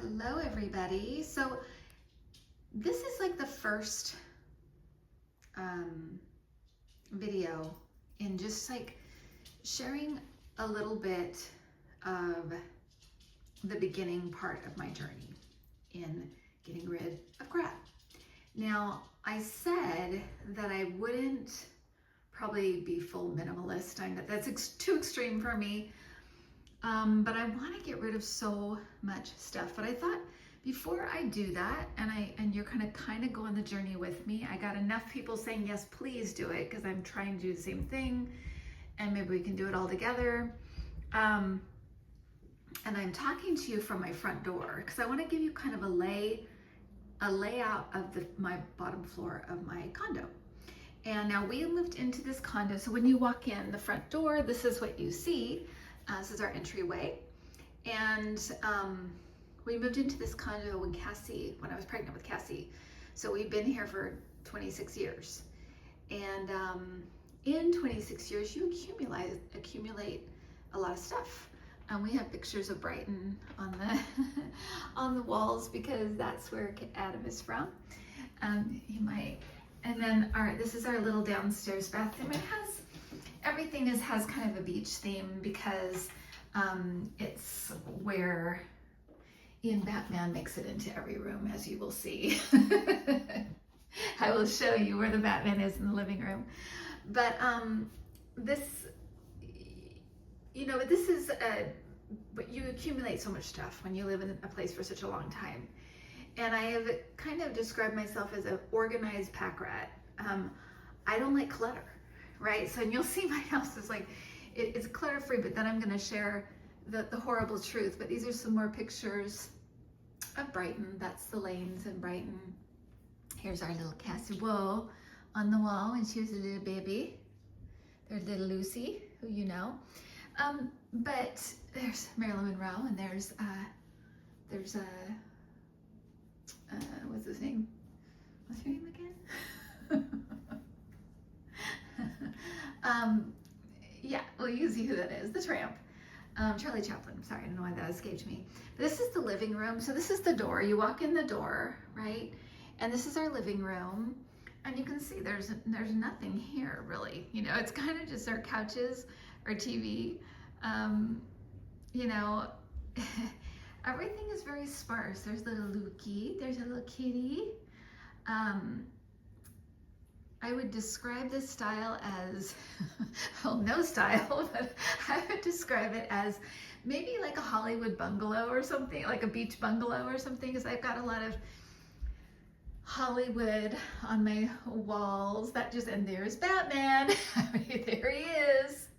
Hello everybody. So this is like the first video in just like sharing a little bit of the beginning part of my journey in getting rid of crap. Now, I said that I wouldn't probably be full minimalist. I know that's too extreme for me. But I want to get rid of so much stuff. But I thought before I do that, and you're kind of go on the journey with me. I got enough people saying yes, please do it, because I'm trying to do the same thing, and maybe we can do it all together. And I'm talking to you from my front door because I want to give you kind of a layout of my bottom floor of my condo. And now we moved into this condo, so when you walk in the front door, this is what you see. This is our entryway, and we moved into this condo when I was pregnant with Cassie. So we've been here for 26 years, and in 26 years, you accumulate a lot of stuff. We have pictures of Brighton on the on the walls because that's where Adam is from. You might, and then this is our little downstairs bathroom. It has everything has kind of a beach theme because it's where Ian Batman makes it into every room, as you will see. I will show you where the Batman is in the living room. But this is but you accumulate so much stuff when you live in a place for such a long time. And I have kind of described myself as an organized pack rat. I don't like clutter. Right, so and you'll see my house is like, it's clutter free, but then I'm gonna share the horrible truth. But these are some more pictures of Brighton. That's the lanes in Brighton. Here's our little Cassie Woe on the wall when she was a little baby. There's little Lucy, who you know. But there's Marilyn Monroe, and there's what's his name? What's her name again? Yeah, well, you see who that is, the tramp. Charlie Chaplin, sorry, I don't know why that escaped me. This is the living room. So this is the door. You walk in the door, right? And this is our living room. And you can see there's nothing here, really. You know, it's kind of just our couches, our TV. Everything is very sparse. There's little Lukey. There's a little kitty. I would describe this style as, well, no style, but I would describe it as maybe like a Hollywood bungalow or something, like a beach bungalow or something, because I've got a lot of Hollywood on my walls. And there's Batman. There he is.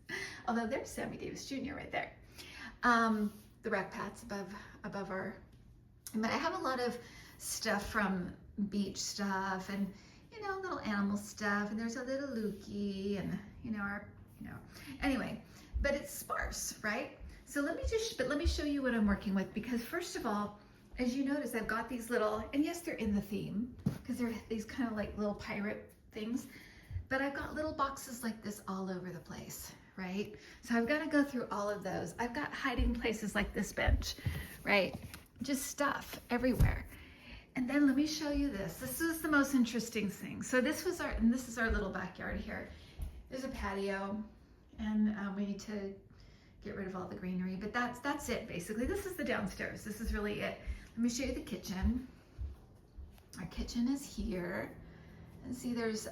Although there's Sammy Davis Jr. right there. The rack pats above our, but I have a lot of stuff from beach stuff and little animal stuff, and there's a little Lukey, and anyway, but it's sparse, right? So let me show you what I'm working with, because first of all, as you notice, I've got these little, and yes, they're in the theme because they're these kind of like little pirate things, but I've got little boxes like this all over the place, right? So I've got to go through all of those. I've got hiding places like this bench, right? Just stuff everywhere. And then let me show you this. This is the most interesting thing. So this is our little backyard here. There's a patio, and we need to get rid of all the greenery, but that's it basically. This is the downstairs. This is really it. Let me show you the kitchen. Our kitchen is here. And see, there's,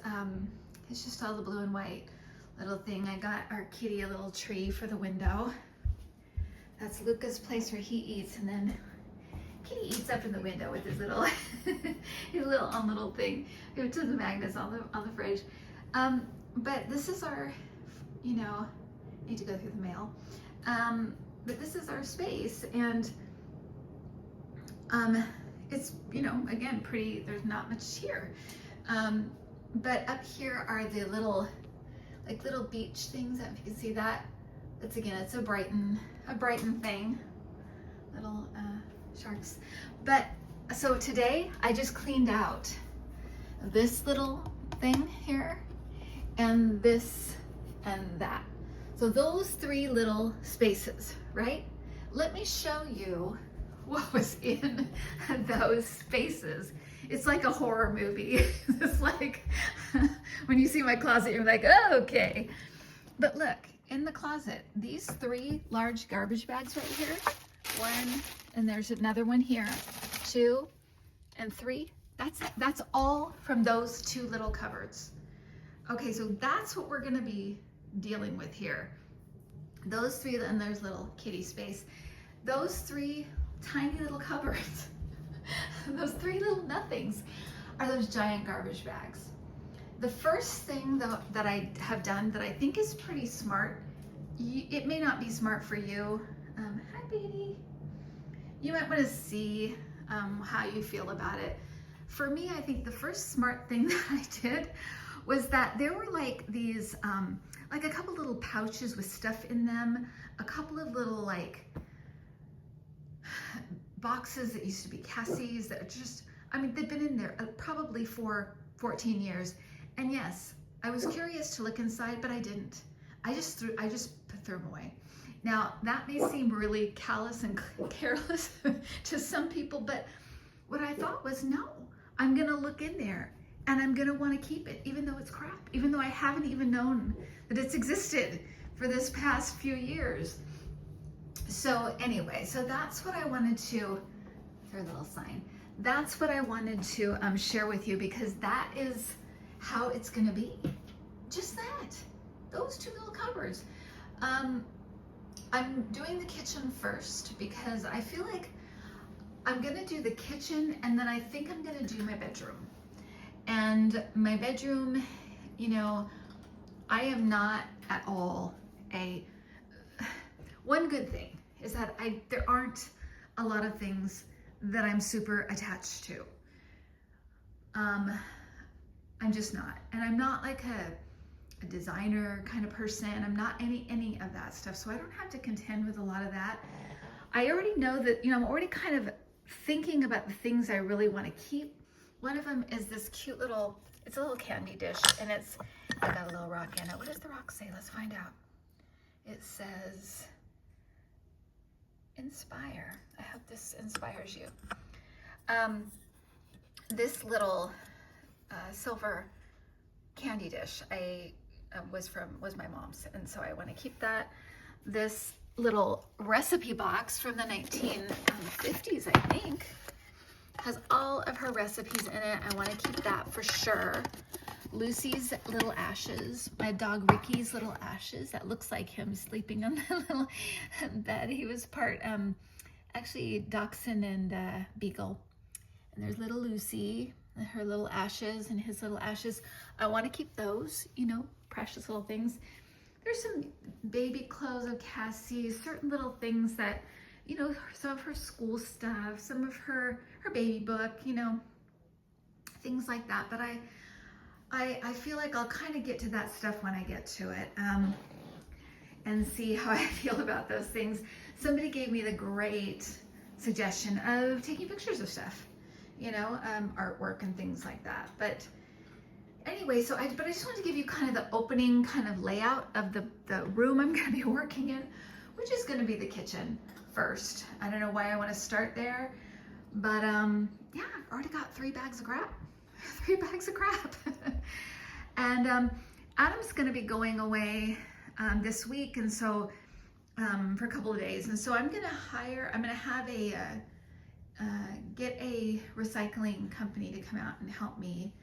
it's just all the blue and white little thing. I got our kitty a little tree for the window. That's Luca's place where he eats, and then Kitty eats up in the window with his little little thing. We have tons of magnets on the fridge. But this is our, need to go through the mail. But this is our space, and it's again pretty. There's not much here. But up here are the little beach things. If you can see that, it's a Brighton thing. Little sharks. But so today I just cleaned out this little thing here, and this and that. So those three little spaces, right? Let me show you what was in those spaces. It's like a horror movie. It's like when you see my closet, you're like, oh, okay. But look, in the closet, these 3 large garbage bags right here, 1, and there's another one here, 2 and 3. That's all from those 2 little cupboards. Okay, so that's what we're gonna be dealing with here. Those 3, and there's little kitty space. Those 3 tiny little cupboards, those 3 little nothings are those giant garbage bags. The first thing though that I have done that I think is pretty smart, it may not be smart for you. Hi, Beatty. You might want to see how you feel about it. For me, I think the first smart thing that I did was that there were like these, like a couple little pouches with stuff in them, a couple of little like boxes that used to be Cassie's that just, I mean, they've been in there probably for 14 years. And yes, I was curious to look inside, but I didn't. I just threw them away. Now, that may seem really callous and careless to some people, but what I thought was, no, I'm gonna look in there and I'm gonna wanna keep it, even though it's crap, even though I haven't even known that it's existed for this past few years. So anyway, so that's what I wanted to, their little sign, that's what I wanted to share with you, because that is how it's gonna be. Just that, those 2 little cupboards. I'm doing the kitchen first because I feel like I'm gonna do the kitchen and then I think I'm gonna do my bedroom. And my bedroom, you know, I am not at all one good thing is that there aren't a lot of things that I'm super attached to. I'm just not. And I'm not like a designer kind of person. I'm not any of that stuff. So I don't have to contend with a lot of that. I already know that, you know, I'm already kind of thinking about the things I really want to keep. One of them is this cute little, it's a little candy dish, and it's got a little rock in it. What does the rock say? Let's find out. It says, inspire. I hope this inspires you. This little silver candy dish was my mom's, and so I want to keep that. This little recipe box from the 1950s, I think, has all of her recipes in it. I want to keep that for sure. Lucy's little ashes, my dog Ricky's little ashes. That looks like him sleeping on the little bed. He was part, actually Dachshund and Beagle. And there's little Lucy, and her little ashes and his little ashes. I want to keep those, you know, precious little things. There's some baby clothes of Cassie's, certain little things that, you know, some of her school stuff, some of her baby book, you know, things like that. But I feel like I'll kind of get to that stuff when I get to it, and see how I feel about those things. Somebody gave me the great suggestion of taking pictures of stuff, you know, artwork and things like that. But anyway, so I just wanted to give you kind of the opening kind of layout of the room I'm going to be working in, which is going to be the kitchen first. I don't know why I want to start there, but yeah, I've already got 3 bags of crap. 3 bags of crap. And Adam's going to be going away this week, and so for a couple of days, and so I'm going to have get a recycling company to come out and help me.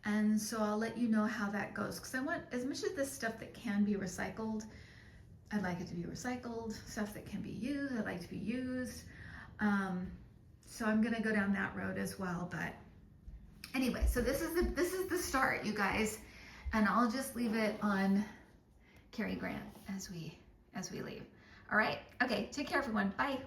And so I'll let you know how that goes, because I want as much of this stuff that can be recycled, I'd like it to be recycled. Stuff that can be used, I'd like to be used. So I'm gonna go down that road as well. But anyway, so this is the start, you guys, and I'll just leave it on Cary Grant as we leave. All right, okay, take care, everyone. Bye.